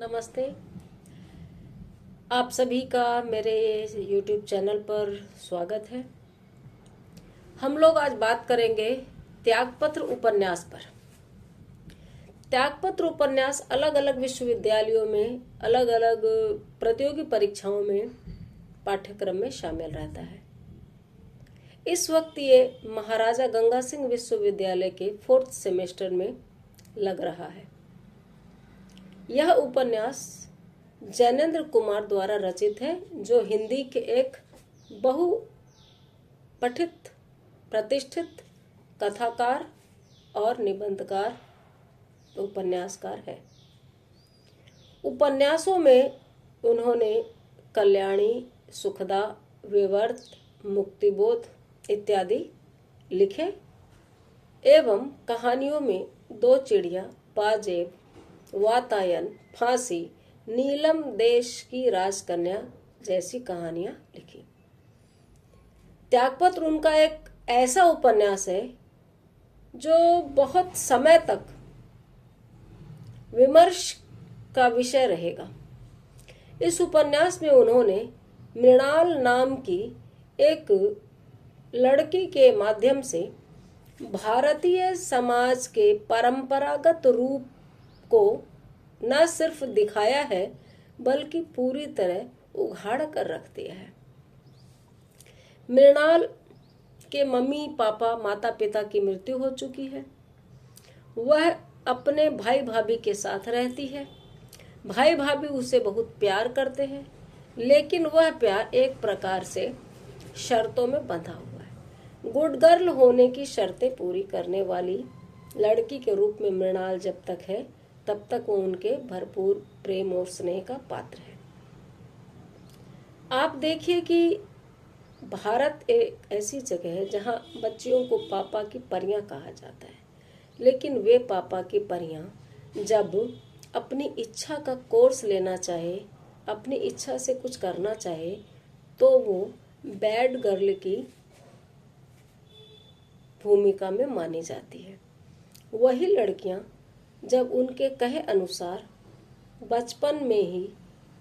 नमस्ते। आप सभी का मेरे YouTube चैनल पर स्वागत है। हम लोग आज बात करेंगे त्यागपत्र उपन्यास पर। त्यागपत्र उपन्यास अलग अलग विश्वविद्यालयों में अलग अलग प्रतियोगी परीक्षाओं में पाठ्यक्रम में शामिल रहता है। इस वक्त ये महाराजा गंगा सिंह विश्वविद्यालय के 4th सेमेस्टर में लग रहा है। यह उपन्यास जैनेन्द्र कुमार द्वारा रचित है, जो हिंदी के एक बहुपठित प्रतिष्ठित कथाकार और निबंधकार उपन्यासकार है। उपन्यासों में उन्होंने कल्याणी, सुखदा, विवर्त, मुक्तिबोध इत्यादि लिखे एवं कहानियों में दो चिड़िया, पाजेब, वातायन, फांसी, नीलम देश की राजकन्या जैसी कहानियां लिखी। त्यागपत्र उनका एक ऐसा उपन्यास है जो बहुत समय तक विमर्श का विषय रहेगा। इस उपन्यास में उन्होंने मृणाल नाम की एक लड़की के माध्यम से भारतीय समाज के परंपरागत रूप को न सिर्फ दिखाया है बल्कि पूरी तरह उघाड़ कर रख दिया है। मृणाल के मम्मी पापा माता पिता की मृत्यु हो चुकी है। वह अपने भाई भाभी के साथ रहती है। भाई भाभी उसे बहुत प्यार करते हैं, लेकिन वह प्यार एक प्रकार से शर्तों में बंधा हुआ है। गुड गर्ल होने की शर्तें पूरी करने वाली लड़की के रूप में मृणाल जब तक है तब तक वो उनके भरपूर प्रेम और स्नेह का पात्र है। आप देखिए कि भारत एक ऐसी जगह है जहां बच्चियों को पापा की परियां कहा जाता है, लेकिन वे पापा की परियां जब अपनी इच्छा का कोर्स लेना चाहे, अपनी इच्छा से कुछ करना चाहे, तो वो बैड गर्ल की भूमिका में मानी जाती है। वही लड़कियां जब उनके कहे अनुसार बचपन में ही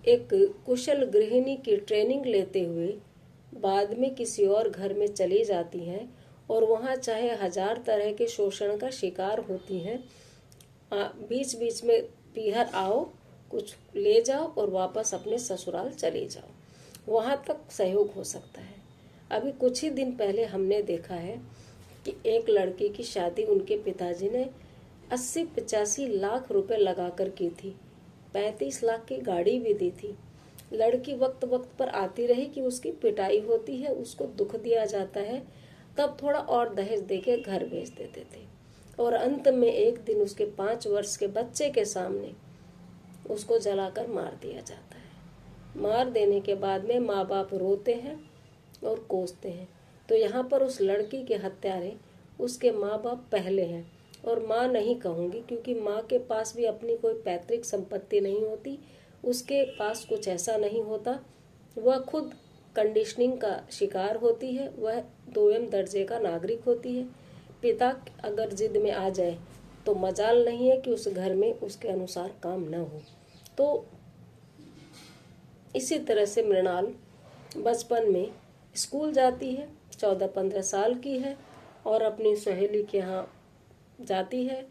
एक कुशल गृहिणी की ट्रेनिंग लेते हुए बाद में किसी और घर में चली जाती हैं और वहाँ चाहे 1000 तरह के शोषण का शिकार होती हैं, बीच बीच में पीहर आओ, कुछ ले जाओ और वापस अपने ससुराल चले जाओ, वहाँ तक सहयोग हो सकता है। अभी कुछ ही दिन पहले हमने देखा है कि एक लड़की की शादी उनके पिताजी ने 80-85 लाख रुपए लगाकर की थी। 35 लाख की गाड़ी भी दी थी। लड़की वक्त वक्त पर आती रही कि उसकी पिटाई होती है, उसको दुख दिया जाता है, तब थोड़ा और दहेज देके घर भेज देते थे और अंत में एक दिन उसके 5 वर्ष के बच्चे के सामने उसको जलाकर मार दिया जाता है। मार देने के बाद में माँ बाप रोते हैं और कोसते हैं। तो यहाँ पर उस लड़की के हत्यारे उसके माँ बाप पहले हैं, और माँ नहीं कहूँगी क्योंकि माँ के पास भी अपनी कोई पैतृक संपत्ति नहीं होती, उसके पास कुछ ऐसा नहीं होता। वह खुद कंडीशनिंग का शिकार होती है, वह 2म दर्जे का नागरिक होती है। पिता अगर जिद में आ जाए तो मजाल नहीं है कि उस घर में उसके अनुसार काम न हो। तो इसी तरह से मृणाल बचपन में स्कूल जाती है, 14-15 साल की है और अपनी सहेली के यहाँ जाती है।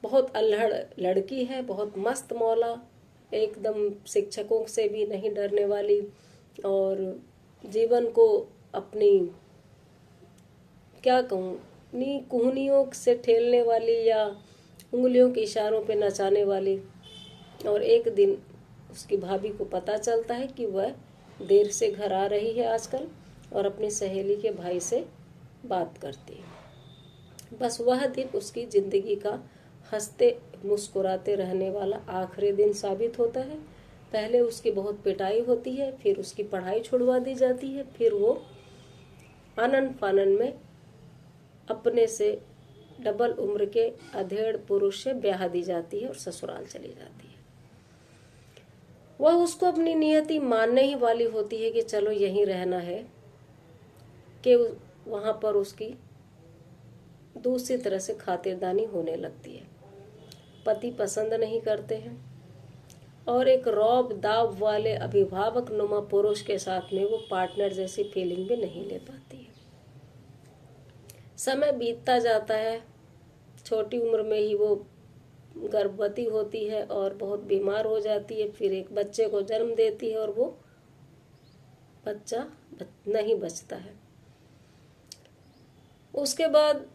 बहुत अल्हड़ लड़की है, बहुत मस्त मौला, एकदम शिक्षकों से भी नहीं डरने वाली और जीवन को अपनी क्या कहूँ अपनी कुहनियों से ठेलने वाली या उंगलियों के इशारों पे नचाने वाली। और एक दिन उसकी भाभी को पता चलता है कि वह देर से घर आ रही है आजकल और अपनी सहेली के भाई से बात करती है। बस वह दिन उसकी जिंदगी का हंसते मुस्कुराते रहने वाला आखिरी दिन साबित होता है। पहले उसकी बहुत पिटाई होती है, फिर उसकी पढ़ाई छुड़वा दी जाती है, फिर वो आनन फानन में अपने से डबल उम्र के अधेड़ पुरुष से ब्याह दी जाती है और ससुराल चली जाती है। वह उसको अपनी नियति मानने ही वाली होती है कि चलो यहीं रहना है, कि वहाँ पर उसकी दूसरी तरह से खातिरदारी होने लगती है। पति पसंद नहीं करते हैं और एक रौब दाव वाले अभिभावक नुमा पुरुष के साथ में वो पार्टनर जैसी फीलिंग भी नहीं ले पाती है। समय बीतता जाता है, छोटी उम्र में ही वो गर्भवती होती है और बहुत बीमार हो जाती है, फिर एक बच्चे को जन्म देती है और वो बच्चा नहीं बचता है। उसके बाद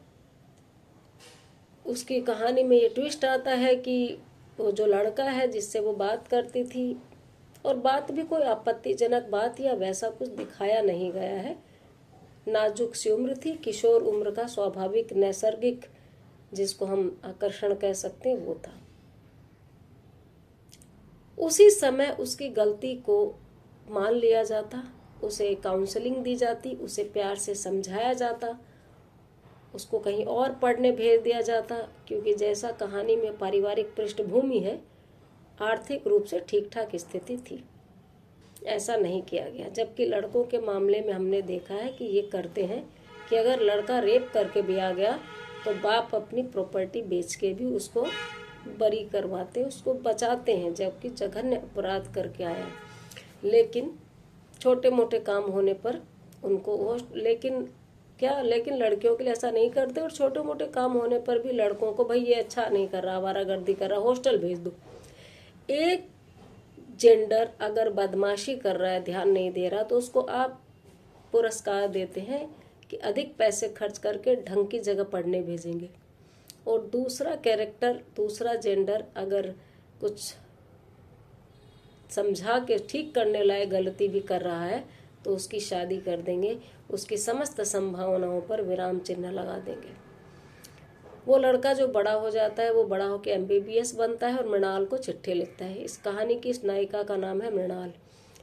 उसकी कहानी में ये ट्विस्ट आता है कि वो जो लड़का है जिससे वो बात करती थी, और बात भी कोई आपत्तिजनक बात या वैसा कुछ दिखाया नहीं गया है, नाजुक सी उम्र थी, किशोर उम्र का स्वाभाविक नैसर्गिक जिसको हम आकर्षण कह सकते हैं वो था। उसी समय उसकी गलती को मान लिया जाता, उसे काउंसलिंग दी जाती, उसे प्यार से समझाया जाता, उसको कहीं और पढ़ने भेज दिया जाता, क्योंकि जैसा कहानी में पारिवारिक पृष्ठभूमि है, आर्थिक रूप से ठीक ठाक स्थिति थी। ऐसा नहीं किया गया, जबकि लड़कों के मामले में हमने देखा है कि ये करते हैं कि अगर लड़का रेप करके भी आ गया तो बाप अपनी प्रॉपर्टी बेच के भी उसको बरी करवाते, उसको बचाते हैं, जबकि जघन्य अपराध करके आया। लेकिन छोटे मोटे काम होने पर उनको लेकिन लड़कियों के लिए ऐसा नहीं करते, और छोटे मोटे काम होने पर भी लड़कों को भाई ये अच्छा नहीं कर रहा, आवारागर्दी कर रहा, हॉस्टल भेज दो। एक जेंडर अगर बदमाशी कर रहा है, ध्यान नहीं दे रहा, तो उसको आप पुरस्कार देते हैं कि अधिक पैसे खर्च करके ढंग की जगह पढ़ने भेजेंगे। और दूसरा कैरेक्टर, दूसरा जेंडर अगर कुछ समझा के ठीक करने लायक गलती भी कर रहा है तो उसकी शादी कर देंगे, उसकी समस्त संभावनाओं पर विराम चिन्ह लगा देंगे। वो लड़का जो बड़ा हो जाता है, वो बड़ा होकर MBBS बनता है और मृणाल को चिट्ठी लिखता है। इस कहानी की इस नायिका का नाम है मृणाल।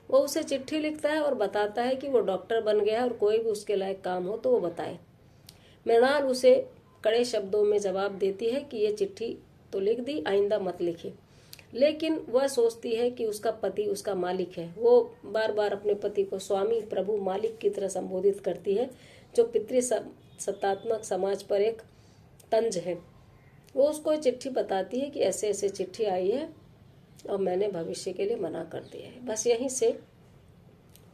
वो उसे चिट्ठी लिखता है और बताता है कि वो डॉक्टर बन गया है और कोई भी उसके लायक काम हो तो वो बताए। मृणाल उसे कड़े शब्दों में जवाब देती है कि ये चिट्ठी तो लिख दी, आइंदा मत लिखे। लेकिन वह सोचती है कि उसका पति उसका मालिक है। वो बार बार अपने पति को स्वामी, प्रभु, मालिक की तरह संबोधित करती है, जो पितृसत्तात्मक समाज पर एक तंज है। वो उसको चिट्ठी बताती है कि ऐसे ऐसे चिट्ठी आई है और मैंने भविष्य के लिए मना कर दिया है। बस यहीं से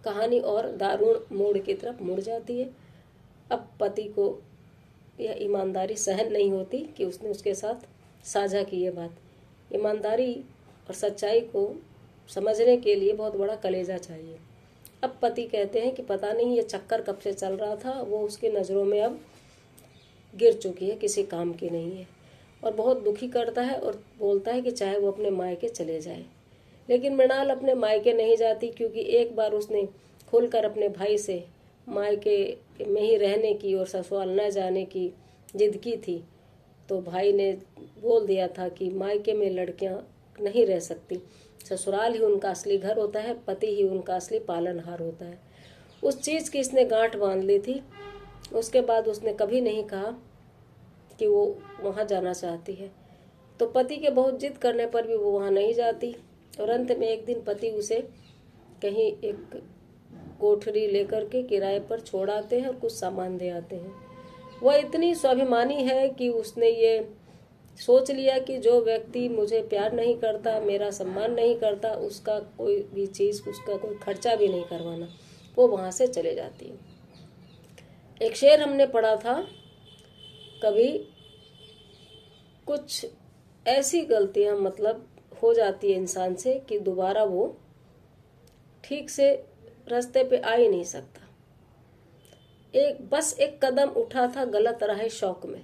कहानी और दारुण मोड़ की तरफ मुड़ जाती है। अब पति को यह ईमानदारी सहन नहीं होती कि उसने उसके साथ साझा की ये बात। ईमानदारी और सच्चाई को समझने के लिए बहुत बड़ा कलेजा चाहिए। अब पति कहते हैं कि पता नहीं ये चक्कर कब से चल रहा था, वो उसकी नज़रों में अब गिर चुकी है, किसी काम की नहीं है, और बहुत दुखी करता है और बोलता है कि चाहे वो अपने मायके चले जाए। लेकिन मृणाल अपने मायके नहीं जाती, क्योंकि एक बार उसने खुलकर अपने भाई से मायके में ही रहने की और ससुराल न जाने की जिद की थी, तो भाई ने बोल दिया था कि मायके में लड़कियां नहीं रह सकती, ससुराल ही उनका असली घर होता है, पति ही उनका असली पालनहार होता है। उस चीज़ की इसने गांठ बांध ली थी। उसके बाद उसने कभी नहीं कहा कि वो वहाँ जाना चाहती है, तो पति के बहुत जिद करने पर भी वो वहाँ नहीं जाती। और अंत में एक दिन पति उसे कहीं एक कोठरी लेकर के किराए पर छोड़ आते हैं और कुछ सामान दे आते हैं। वह इतनी स्वाभिमानी है कि उसने ये सोच लिया कि जो व्यक्ति मुझे प्यार नहीं करता, मेरा सम्मान नहीं करता, उसका कोई भी चीज़, उसका कोई खर्चा भी नहीं करवाना, वो वहाँ से चले जाती है। एक शेर हमने पढ़ा था, कभी कुछ ऐसी गलतियाँ मतलब हो जाती है इंसान से कि दोबारा वो ठीक से रास्ते पे आ ही नहीं सकता। बस एक कदम उठा था गलत राह शौक में,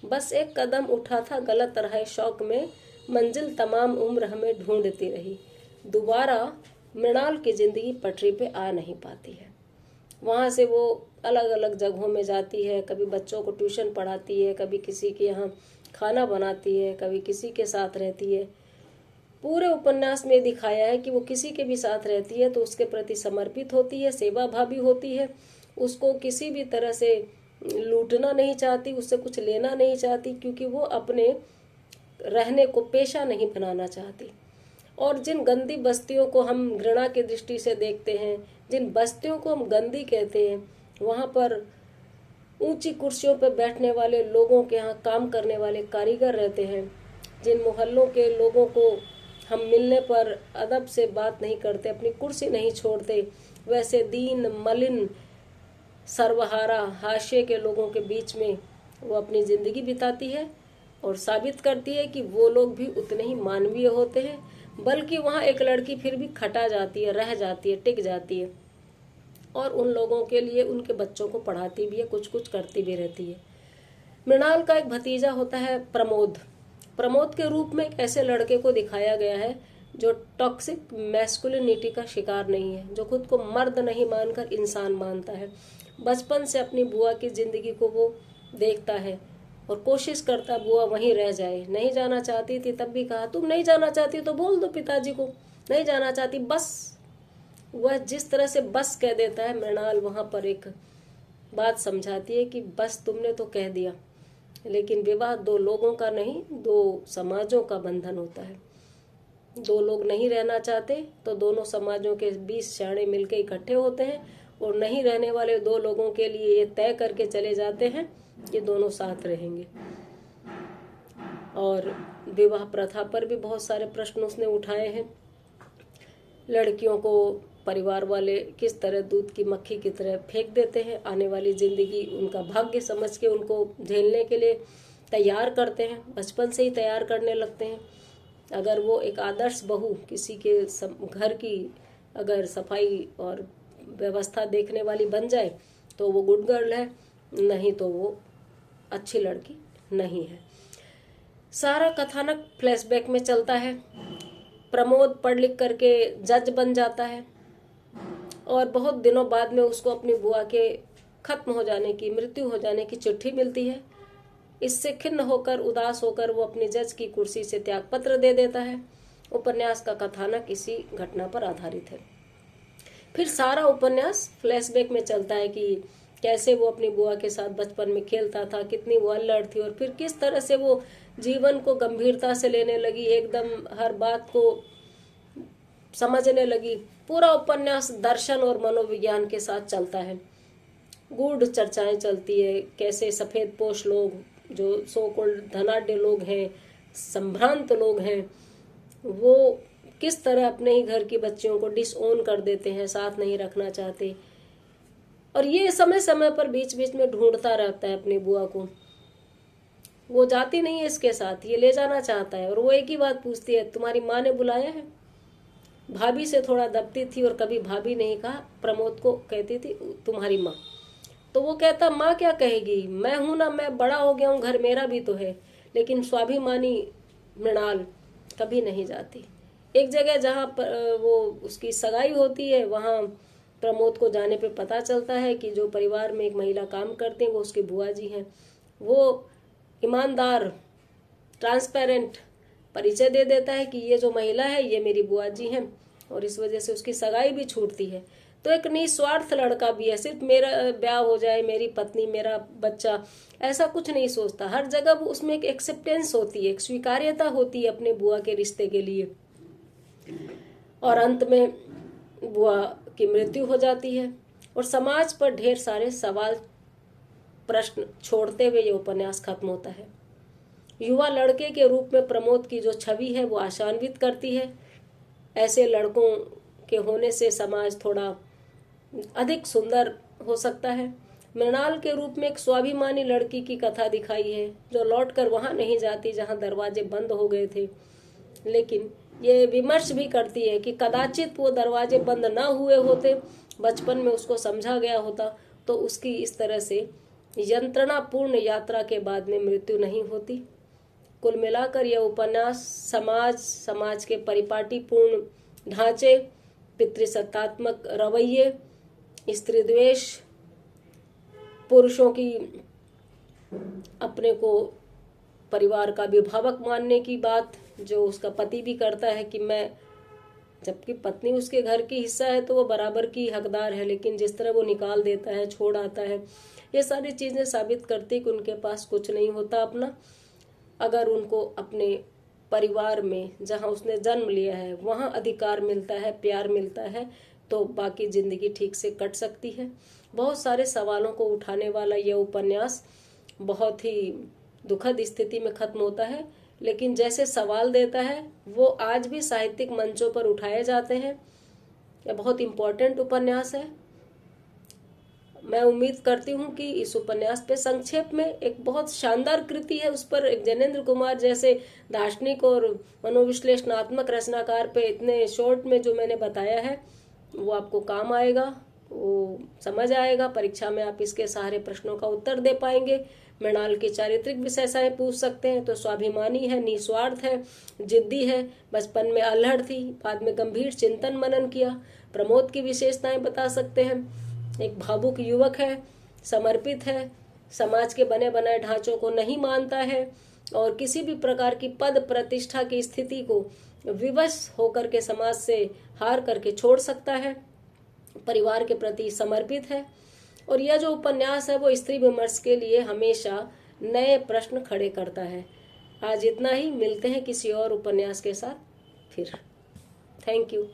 बस एक कदम उठा था गलत राह शौक में, मंजिल तमाम उम्र हमें ढूंढती रही। दोबारा मृणाल की जिंदगी पटरी पे आ नहीं पाती है। वहाँ से वो अलग अलग जगहों में जाती है, कभी बच्चों को ट्यूशन पढ़ाती है, कभी किसी के यहाँ खाना बनाती है, कभी किसी के साथ रहती है। पूरे उपन्यास में दिखाया है कि वो किसी के भी साथ रहती है तो उसके प्रति समर्पित होती है, सेवा भावी होती है, उसको किसी भी तरह से लूटना नहीं चाहती, उससे कुछ लेना नहीं चाहती, क्योंकि वो अपने रहने को पेशा नहीं बनाना चाहती। और जिन गंदी बस्तियों को हम घृणा की दृष्टि से देखते हैं, जिन बस्तियों को हम गंदी कहते हैं, वहाँ पर ऊंची कुर्सियों पर बैठने वाले लोगों के यहाँ काम करने वाले कारीगर रहते हैं। जिन मोहल्लों के लोगों को हम मिलने पर अदब से बात नहीं करते, अपनी कुर्सी नहीं छोड़ते, वैसे दीन मलिन सर्वहारा हाशिए के लोगों के बीच में वो अपनी ज़िंदगी बिताती है और साबित करती है कि वो लोग भी उतने ही मानवीय होते हैं। बल्कि वहाँ एक लड़की फिर भी खटा जाती है, रह जाती है, टिक जाती है और उन लोगों के लिए उनके बच्चों को पढ़ाती भी है, कुछ कुछ करती भी रहती है। मृणाल का एक भतीजा होता है प्रमोद। प्रमोद के रूप में एक ऐसे लड़के को दिखाया गया है जो टॉक्सिक मैस्कुलिनिटी का शिकार नहीं है, जो खुद को मर्द नहीं मानकर इंसान मानता है। बचपन से अपनी बुआ की जिंदगी को वो देखता है और कोशिश करता बुआ वहीं रह जाए। नहीं जाना चाहती थी तब भी कहा तुम नहीं जाना चाहती तो बोल दो पिताजी को, नहीं जाना चाहती बस। वह जिस तरह से बस कह देता है, मृणाल वहां पर एक बात समझाती है कि बस तुमने तो कह दिया, लेकिन विवाह दो लोगों का नहीं, दो समाजों का बंधन होता है। दो लोग नहीं रहना चाहते तो दोनों समाजों के 20 शाणे मिलकर इकट्ठे होते हैं और नहीं रहने वाले दो लोगों के लिए ये तय करके चले जाते हैं कि दोनों साथ रहेंगे। और विवाह प्रथा पर भी बहुत सारे प्रश्न उसने उठाए हैं। लड़कियों को परिवार वाले किस तरह दूध की मक्खी की तरह फेंक देते हैं, आने वाली जिंदगी उनका भाग्य समझ के उनको झेलने के लिए तैयार करते हैं, बचपन से ही तैयार करने लगते हैं। अगर वो एक आदर्श बहू किसी के घर की अगर सफाई और व्यवस्था देखने वाली बन जाए तो वो गुड गर्ल है, नहीं तो वो अच्छी लड़की नहीं है। सारा कथानक फ्लैशबैक में चलता है। प्रमोद पढ़ लिख करके जज बन जाता है और बहुत दिनों बाद में उसको अपनी बुआ के खत्म हो जाने की, मृत्यु हो जाने की चिट्ठी मिलती है। इससे खिन्न होकर, उदास होकर वो अपनी जज की कुर्सी से त्यागपत्र दे देता है। उपन्यास का कथानक इसी घटना पर आधारित है। फिर सारा उपन्यास फ्लैशबैक में चलता है कि कैसे वो अपनी बुआ के साथ बचपन में खेलता था, कितनी वो अल्लड़ थी और फिर किस तरह से वो जीवन को गंभीरता से लेने लगी, एकदम हर बात को समझने लगी। पूरा उपन्यास दर्शन और मनोविज्ञान के साथ चलता है। गूढ़ चर्चाएं चलती है, कैसे सफेद पोश लोग जो सो कॉल्ड धनाढ्य लोग हैं, संभ्रांत लोग हैं, वो किस तरह अपने ही घर की बच्चियों को डिसओन कर देते हैं, साथ नहीं रखना चाहते। और ये समय समय पर बीच बीच में ढूंढता रहता है अपनी बुआ को। वो जाती नहीं है इसके साथ, ये ले जाना चाहता है और वो एक ही बात पूछती है, तुम्हारी माँ ने बुलाया है? भाभी से थोड़ा दबती थी और कभी भाभी नहीं कहा, प्रमोद को कहती थी तुम्हारी माँ। तो वो कहता माँ क्या कहेगी, मैं हूं ना, मैं बड़ा हो गया हूँ, घर मेरा भी तो है। लेकिन स्वाभिमानी मृणाल कभी नहीं जाती। एक जगह जहाँ पर वो उसकी सगाई होती है, वहाँ प्रमोद को जाने पे पता चलता है कि जो परिवार में एक महिला काम करती है वो उसकी बुआ जी हैं। वो ईमानदार, ट्रांसपेरेंट परिचय दे देता है कि ये जो महिला है ये मेरी बुआ जी हैं और इस वजह से उसकी सगाई भी छूटती है। तो एक निस्वार्थ लड़का भी है, सिर्फ मेरा ब्याह हो जाए, मेरी पत्नी, मेरा बच्चा, ऐसा कुछ नहीं सोचता। हर जगह वो उसमें एक एक्सेप्टेंस होती है, एक स्वीकार्यता होती है अपने बुआ के रिश्ते के लिए। और अंत में बुआ की मृत्यु हो जाती है और समाज पर ढेर सारे सवाल प्रश्न छोड़ते हुए ये उपन्यास खत्म होता है। युवा लड़के के रूप में प्रमोद की जो छवि है वो आशान्वित करती है। ऐसे लड़कों के होने से समाज थोड़ा अधिक सुंदर हो सकता है। मृणाल के रूप में एक स्वाभिमानी लड़की की कथा दिखाई है जो लौटकर वहां नहीं जाती जहां दरवाजे बंद हो गए थे, लेकिन ये विमर्श भी करती है कि कदाचित वो दरवाजे बंद ना हुए होते, बचपन में उसको समझा गया होता तो उसकी इस तरह से यंत्रणापूर्ण यात्रा के बाद में मृत्यु नहीं होती। कुल मिलाकर यह उपन्यास समाज के परिपाटीपूर्ण ढांचे, पितृसत्तात्मक रवैये, स्त्री द्वेष, पुरुषों की अपने को परिवार का अभिभावक मानने की बात जो उसका पति भी करता है कि मैं, जबकि पत्नी उसके घर की हिस्सा है तो वो बराबर की हकदार है, लेकिन जिस तरह वो निकाल देता है, छोड़ आता है, ये सारी चीजें साबित करती कि उनके पास कुछ नहीं होता अपना। अगर उनको अपने परिवार में जहां उसने जन्म लिया है वहां अधिकार मिलता है, प्यार मिलता है, तो बाकी जिंदगी ठीक से कट सकती है। बहुत सारे सवालों को उठाने वाला यह उपन्यास बहुत ही दुखद स्थिति में खत्म होता है, लेकिन जैसे सवाल देता है वो आज भी साहित्यिक मंचों पर उठाए जाते हैं। यह बहुत इम्पोर्टेंट उपन्यास है। मैं उम्मीद करती हूँ कि इस उपन्यास पे संक्षेप में एक बहुत शानदार कृति है, उस पर एक जैनेन्द्र कुमार जैसे दार्शनिक और मनोविश्लेषणात्मक रचनाकार पे इतने शॉर्ट में जो मैंने बताया है वो आपको काम आएगा, वो समझ आएगा। परीक्षा में आप इसके सारे प्रश्नों का उत्तर दे पाएंगे। मृणाल की चारित्रिक विशेषताएं पूछ सकते हैं तो स्वाभिमानी है, निस्वार्थ है, जिद्दी है, बचपन में अल्हड़ थी, बाद में गंभीर चिंतन मनन किया। प्रमोद की विशेषताएं बता सकते हैं, एक भावुक युवक है, समर्पित है, समाज के बने बनाए ढांचों को नहीं मानता है और किसी भी प्रकार की पद प्रतिष्ठा की स्थिति को विवश होकर के समाज से हार करके छोड़ सकता है, परिवार के प्रति समर्पित है। और यह जो उपन्यास है वो स्त्री विमर्श के लिए हमेशा नए प्रश्न खड़े करता है। आज इतना ही, मिलते हैं किसी और उपन्यास के साथ फिर। Thank you.